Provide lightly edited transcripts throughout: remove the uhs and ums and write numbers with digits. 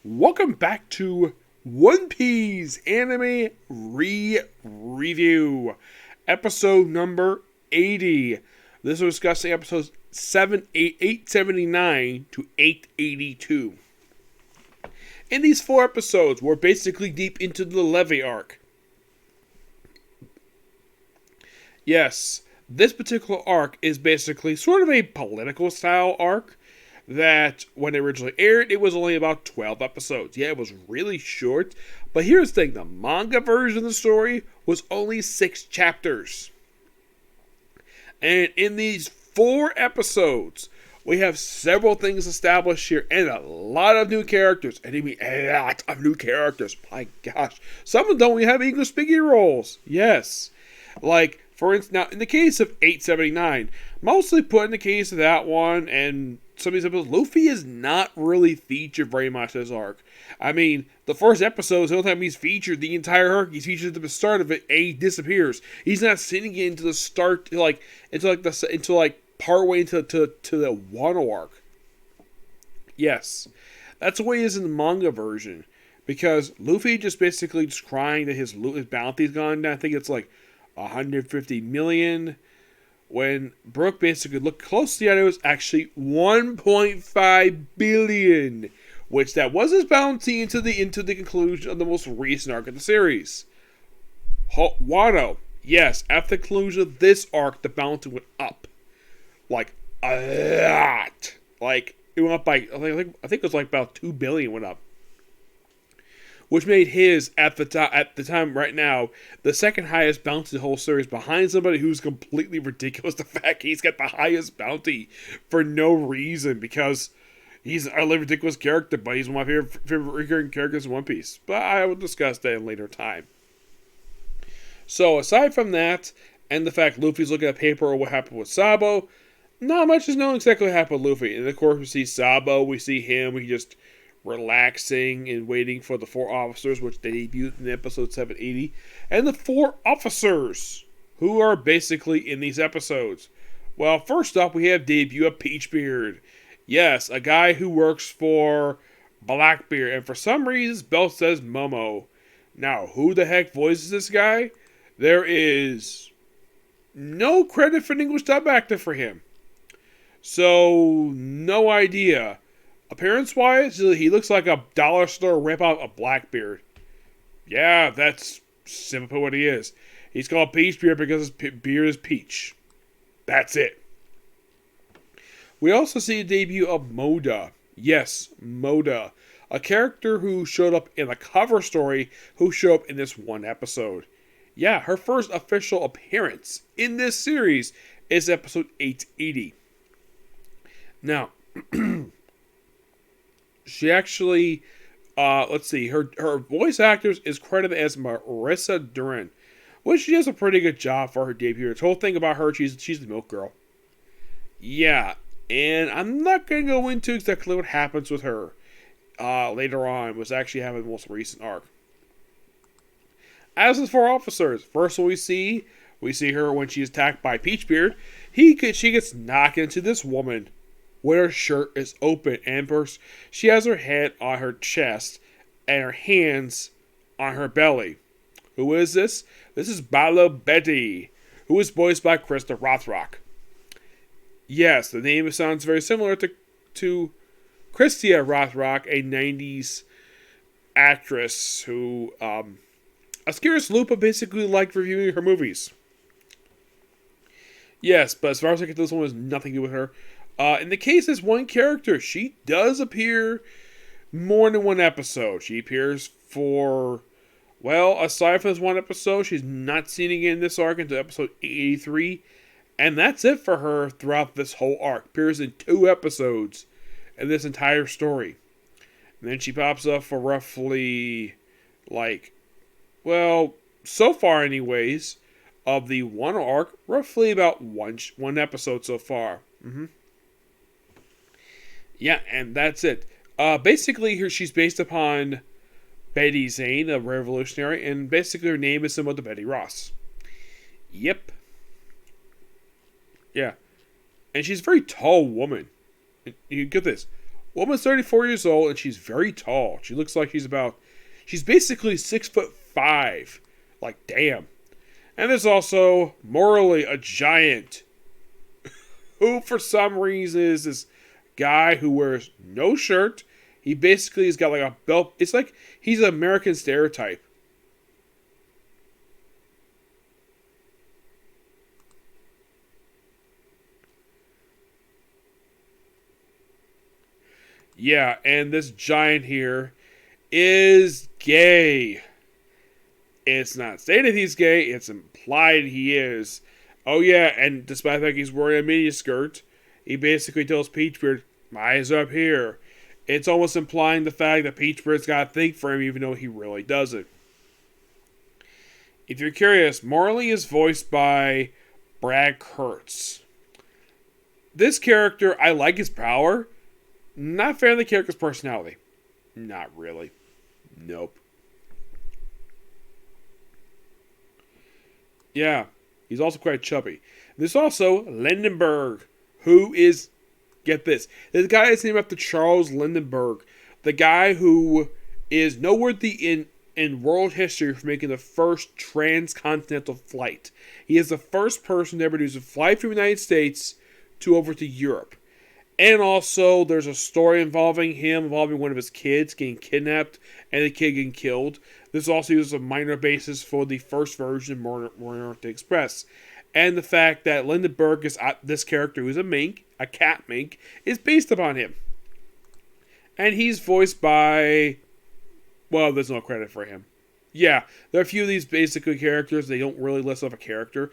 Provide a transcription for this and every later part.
Welcome back to One Piece Anime Review, episode number 80. This was discussing episodes 879 to 882. In these four episodes, we're basically deep into the Levely arc. Yes, this particular arc is basically sort of a political style arc that when it originally aired, it was only about 12 episodes. Yeah, it was really short, but here's the thing, the manga version of the story was only 6 chapters. And in these 4 episodes, we have several things established here and a lot of new characters. And I mean a lot of new characters. My gosh. Some of them don't even have English speaking roles. Yes. Like, for instance, now in the case of 879, mostly put in the case of that one and some of these episodes, Luffy is not really featured very much this arc. I mean, the first episode is the only time he's featured the entire arc. He's featured at the start of it, and he disappears. He's not sitting into the start, into partway into the Wano arc. Yes, that's the way it is in the manga version, because Luffy just basically just crying that his bounty's gone down. I think it's like 150 million. When Brooke basically looked closely at it, it was actually 1.5 billion, which that was his bounty into the conclusion of the most recent arc of the series. Wano, yes, at the conclusion of this arc, the bounty went up, like a lot. Like it went up by I think it was like about 2 billion went up, which made his at the time right now the second highest bounty in the whole series, behind somebody who's completely ridiculous. The fact he's got the highest bounty for no reason, because he's a really ridiculous character, but he's one of my favorite recurring characters in One Piece. But I will discuss that in a later time. So aside from that, and the fact Luffy's looking at paper or what happened with Sabo, not much is known exactly what happened with Luffy. And of course we see Sabo, we see him, we just relaxing and waiting for the 4 officers, which they debuted in episode 780, and the 4 officers who are basically in these episodes. Well, first up, we have debut of Peachbeard. Yes, a guy who works for Blackbeard, and for some reason, his belt says Momo. Now, who the heck voices this guy? There is no credit for an English dub actor for him, so no idea. Appearance-wise, he looks like a dollar store rip-off of Blackbeard. Yeah, that's simply what he is. He's called Peachbeard because his beard is peach. That's it. We also see the debut of Moda. Yes, Moda. A character who showed up in the cover story, who showed up in this one episode. Yeah, her first official appearance in this series is episode 880. Now, she actually, let's see, her voice actors is credited as Marissa Duran, which she does a pretty good job for her debut. The whole thing about her, she's the milk girl. Yeah, and I'm not going to go into exactly what happens with her later on. What's actually happened in the most recent arc. As is 4 officers, first one we see her when she's attacked by Peachbeard. She gets knocked into this woman when her shirt is open, and first she has her head on her chest and her hands on her belly. Who is this? This is Bala Betty, who is voiced by Krista Rothrock. Yes, the name sounds very similar to Christia Rothrock, a 90s actress who Ascaris Lupa basically liked reviewing her movies. Yes, but as far as I can tell, this one has nothing to do with her. In the case of this one character, she does appear more than one episode. She appears for, well, aside from this one episode, she's not seen again in this arc until episode 83. And that's it for her throughout this whole arc. Appears in 2 episodes in this entire story. And then she pops up for roughly, so far anyways, of the one arc, roughly about one episode so far. Yeah, and that's it. Basically, here she's based upon Betty Zane, a revolutionary, and basically her name is similar to Betty Ross. Yep. Yeah. And she's a very tall woman. You get this. Woman's 34 years old, and she's very tall. She looks like she's basically 6'5". Like, damn. And there's also Morley, a giant, who for some reason is this guy who wears no shirt. He basically has got like a belt. It's like he's an American stereotype. Yeah, and this giant here is gay. It's not stated he's gay, it's implied he is. Oh yeah, and despite the fact he's wearing a mini skirt, he basically tells Peachbeard, my eyes are up here. It's almost implying the fact that Peachbeard's got to think for him even though he really doesn't. If you're curious, Marley is voiced by Brad Kurtz. This character, I like his power. Not a fan of the character's personality. Not really. Nope. Yeah, he's also quite chubby. There's also Lindenberg, who is, get this, this guy is named after Charles Lindenberg, the guy who is noteworthy in world history for making the first transcontinental flight. He is the first person to ever do a flight from the United States to over to Europe. And also, there's a story involving one of his kids getting kidnapped and the kid getting killed. This also uses a minor basis for the first version of Morning Express. And the fact that Lindenberg is this character who's a cat mink, is based upon him. And he's voiced by, well, there's no credit for him. Yeah, there are a few of these basically characters, they don't really list off a character.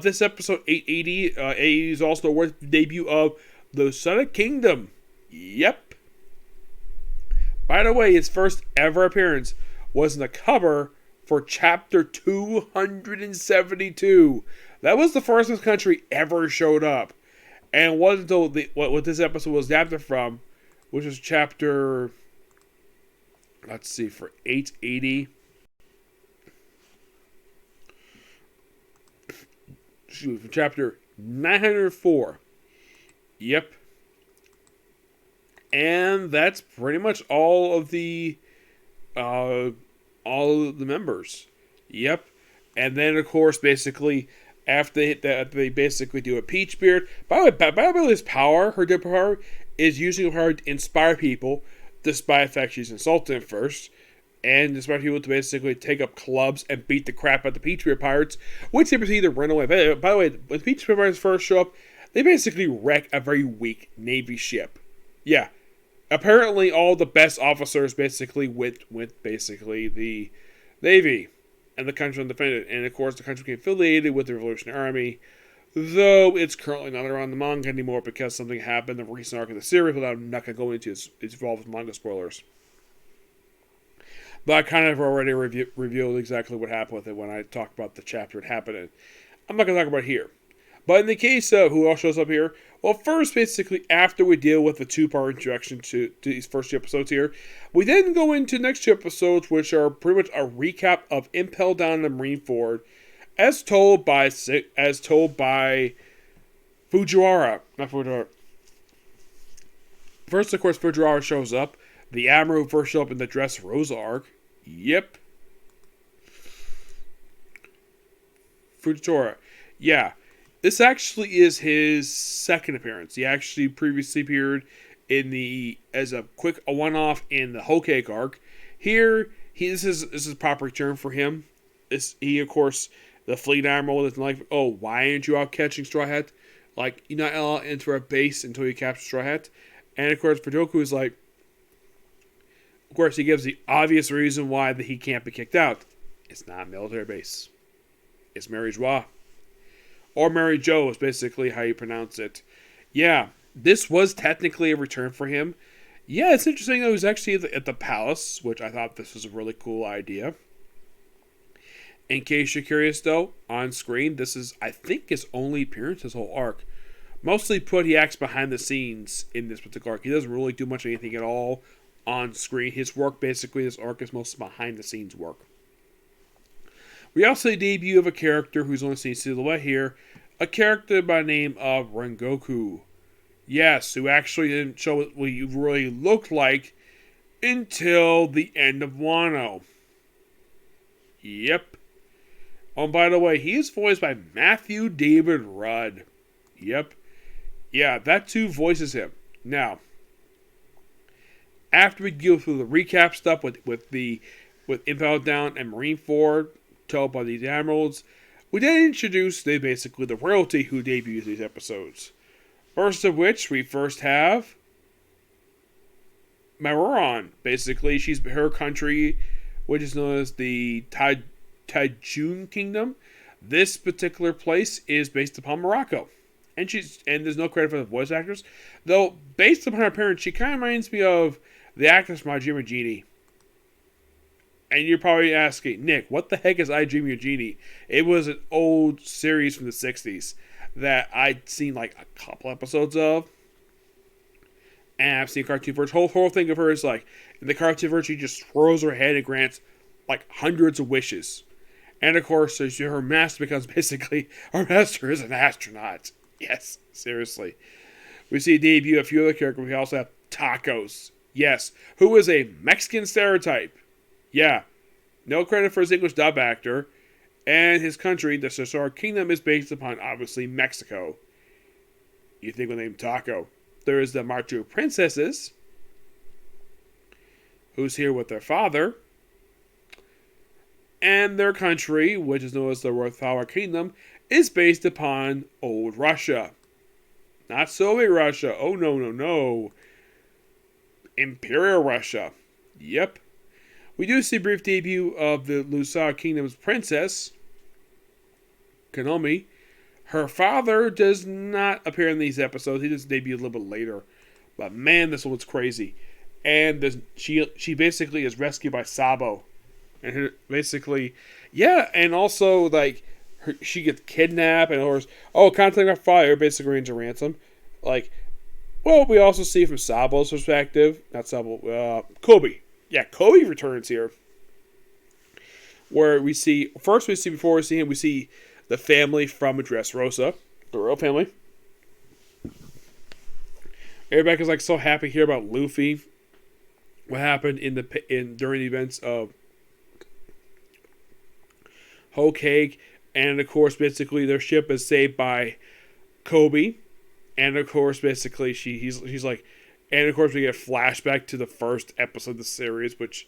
This episode 880 is also the debut of the Sonic Kingdom. Yep. By the way, his first ever appearance was in the cover for Chapter 272. That was the first this country ever showed up. And it wasn't until what this episode was adapted from, which was Chapter, let's see, for 880. Excuse me, Chapter 904. Yep. And that's pretty much all of the members. Yep. And then of course basically after they basically do a Peachbeard. By the way, his power, her good power, is using her to inspire people, despite the fact she's insulting at first. And inspire people to basically take up clubs and beat the crap out of the Peachbeard pirates, which they proceed to run away. By the way, when the Peachbeard pirates first show up, they basically wreck a very weak Navy ship. Yeah. Apparently, all the best officers basically went basically the Navy. And the country undefended. And of course, the country became affiliated with the Revolutionary Army. Though it's currently not around the manga anymore because something happened in the recent arc of the series without I'm not going to go into its involved with manga spoilers. But I kind of already revealed exactly what happened with it when I talked about the chapter it happened in. I'm not going to talk about it here. But in the case of who else shows up here, well, first, basically, after we deal with the two-part introduction to these first two episodes here, we then go into the next two episodes, which are pretty much a recap of Impel Down the Marineford, as told by Fujiwara. Not Fujiwara. First, of course, Fujiwara shows up. The Admiral first showed up in the Dressrosa arc. Yep. Fujiwara. Yeah. This actually is his second appearance. He actually previously appeared as a one-off in the Whole Cake arc. Here, this is a proper return for him. He, of course, the Fleet Admiral is like, oh, why aren't you out catching Straw Hat? Like, you're not allowed to enter a base until you capture Straw Hat. And, of course, Fujoku is like, of course, he gives the obvious reason why that he can't be kicked out. It's not a military base. It's Mary Joie. Or Mary Jo is basically how you pronounce it. Yeah, this was technically a return for him. Yeah, it's interesting that he was actually at the palace, which I thought this was a really cool idea. In case you're curious, though, on screen, this is, I think, his only appearance this whole arc. Mostly put, he acts behind the scenes in this particular arc. He doesn't really do much of anything at all on screen. His work, basically, this arc is mostly behind the scenes work. We also see a debut of a character who's only seen silhouette here, a character by the name of Rengoku. Yes, who actually didn't show what he really looked like until the end of Wano. Yep. Oh, and by the way, he is voiced by Matthew David Rudd. Yep. Yeah, that too voices him. Now, after we go through the recap stuff with Impel Down and Marineford, told by these admirals, we then introduce basically the royalty who debuts these episodes. First of which we first have Maruran. Basically, she's her country, which is known as the Tajun Kingdom. This particular place is based upon Morocco. And there's no credit for the voice actors. Though, based upon her appearance, she kind of reminds me of the actress from I Dream of Jeannie. And you're probably asking, Nick, what the heck is I Dream of Jeannie? It was an old series from the 60s that I'd seen like a couple episodes of. And I've seen cartoon version. Whole thing of her is like, in the cartoon version, she just throws her head and grants like hundreds of wishes. And of course, her master becomes basically, our master is an astronaut. Yes, seriously. We see a debut of a few other characters. We also have Tacos. Yes, who is a Mexican stereotype. Yeah, no credit for his English dub actor. And his country, the Cesar Kingdom, is based upon, obviously, Mexico. You think of the name Taco. There is the Martu Princesses, who's here with their father. And their country, which is known as the Rothawa Kingdom, is based upon Old Russia. Not Soviet Russia. Oh, no. Imperial Russia. Yep. We do see a brief debut of the Lusa Kingdom's princess, Konomi. Her father does not appear in these episodes. He just debuted a little bit later. But man, this one's crazy. And she basically is rescued by Sabo. And basically, yeah, and also, like, she gets kidnapped, and contact my father, basically arrange a ransom. Like, well, we also see from Sabo's perspective, not Sabo, Kobe. Yeah, Kobe returns here. Where we see the family from Dressrosa, the royal family. Everybody's like so happy to hear about Luffy. What happened during the events of Whole Cake, and of course, basically their ship is saved by Kobe, and of course, basically he's like, and of course we get a flashback to the first episode of the series, which,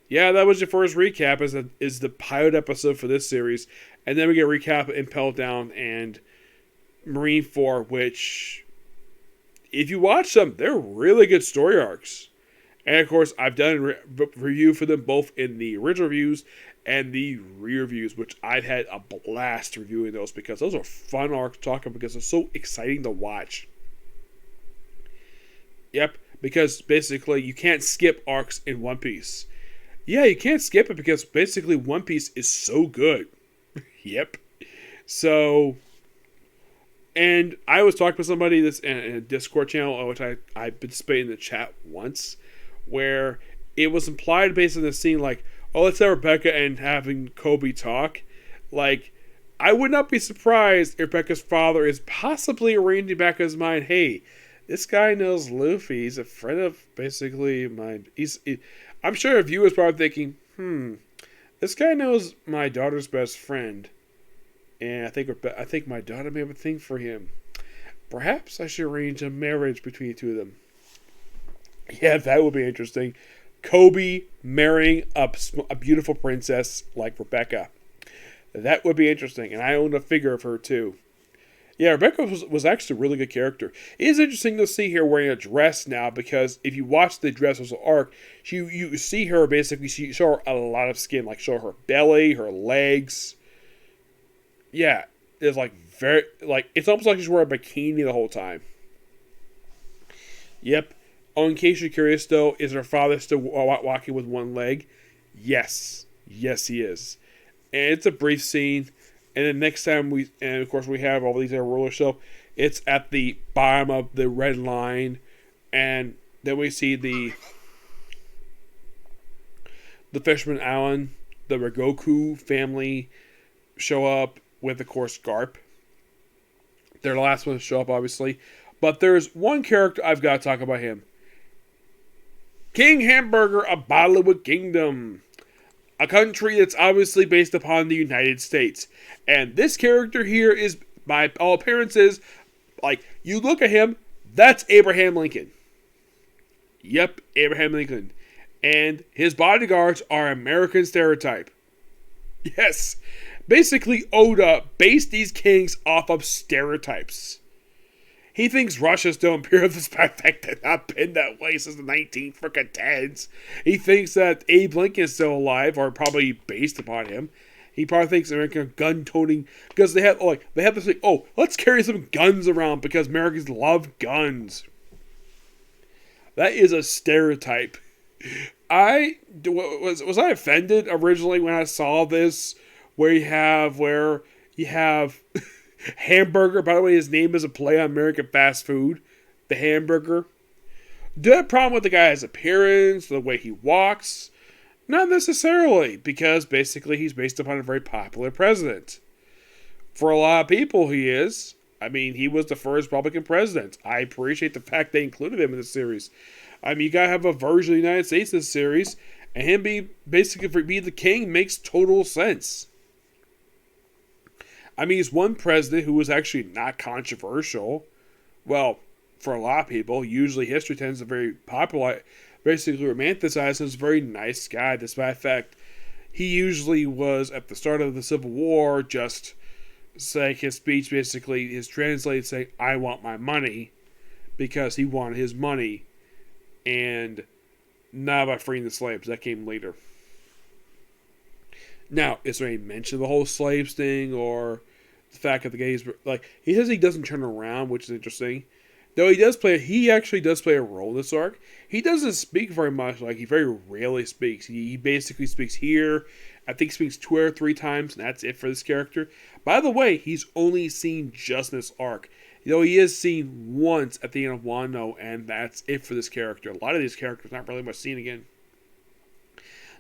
yeah, that was your first recap. Is the pilot episode for this series, and then we get a recap of Impel Down and Marineford, which, if you watch them, they're really good story arcs. And of course, I've done a review for them both in the original reviews and the re-reviews, which I've had a blast reviewing those because those are fun arcs to talk about because they're so exciting to watch. Yep, because basically you can't skip arcs in One Piece. Yeah, you can't skip it because basically One Piece is so good. Yep. So, and I was talking to somebody this in a Discord channel, which I participated in the chat once, where it was implied based on the scene like, oh, let's have Rebecca and having Kobe talk. Like, I would not be surprised if Rebecca's father is possibly arranging back in his mind, hey, this guy knows Luffy. He's a friend of basically mine. I'm sure a viewer's probably thinking, this guy knows my daughter's best friend. And I think my daughter may have a thing for him. Perhaps I should arrange a marriage between the two of them. Yeah, that would be interesting. Kobe marrying a beautiful princess like Rebecca. That would be interesting. And I own a figure of her too. Yeah, Rebecca was actually a really good character. It is interesting to see her wearing a dress now because if you watch the Dressrosa arc, you see her basically, she show her a lot of skin, like show her belly, her legs. Yeah, it's like it's almost like she's wearing a bikini the whole time. Yep. Oh, in case you're curious though, is her father still walking with one leg? Yes. Yes, he is. And it's a brief scene. And then next time of course we have all these roller show. It's at the bottom of the red line, and then we see the Fisherman Island, the Rigoku family show up with, of course, Garp. They're the last one to show up, obviously, But there's one character I've got to talk about him. King Hamburger, a Bollywood kingdom. A country that's obviously based upon the United States. And this character here is, by all appearances, like, you look at him, that's Abraham Lincoln. Yep, Abraham Lincoln. And his bodyguards are American stereotype. Yes. Basically, Oda based these kings off of stereotypes. He thinks Russia's still imperial despite the fact they've not been that way since the 1910s. He thinks that Abe Lincoln is still alive, or probably based upon him. He probably thinks American gun-toting, because they have this thing, oh, let's carry some guns around because Americans love guns. That is a stereotype. Was I offended originally when I saw this, where you have Hamburger, by the way, his name is a play on American fast food. The Hamburger. Do I have a problem with the guy's appearance, the way he walks? Not necessarily, because basically he's based upon a very popular president. For a lot of people, he is. I mean, he was the first Republican president. I appreciate the fact they included him in the series. I mean, you gotta have a version of the United States in this series, and him be the king makes total sense. I mean, he's one president who was actually not controversial. Well, for a lot of people, usually history tends to very popular, basically romanticize him as a very nice guy, despite the fact he usually was, at the start of the Civil War, just saying his speech basically is translated saying, I want my money, because he wanted his money, and not about freeing the slaves. That came later. Now, is there any mention of the whole slaves thing, or the fact that the gays, like, he says he doesn't turn around, which is interesting. Though he actually does play a role in this arc. He doesn't speak very much, like, he very rarely speaks. He basically speaks here, I think he speaks 2 or 3 times, and that's it for this character. By the way, he's only seen just in this arc. Though he is seen once at the end of Wano, and that's it for this character. A lot of these characters not really much seen again.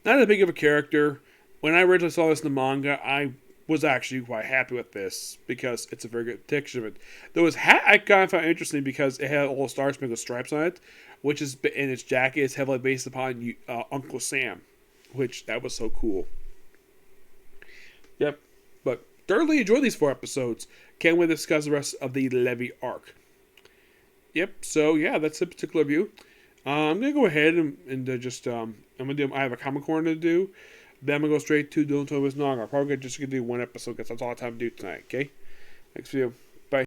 Not that big of a character. When I originally saw this in the manga, I was actually quite happy with this because it's a very good depiction of it. Though his hat I kind of found interesting because it had all the Star Spangled Stripes on it, which is, and its jacket is heavily based upon Uncle Sam, which that was so cool. Yep, but thoroughly enjoyed these 4 episodes. Can't wait to discuss the rest of the Levy arc. Yep, so yeah, that's a particular view. I'm gonna go ahead and just I'm gonna do. I have a comic corner to do. Then I'm gonna go straight to Don't Tell Miss Nog. I'm probably just gonna do 1 episode because that's all I have time to do tonight. Okay, next video.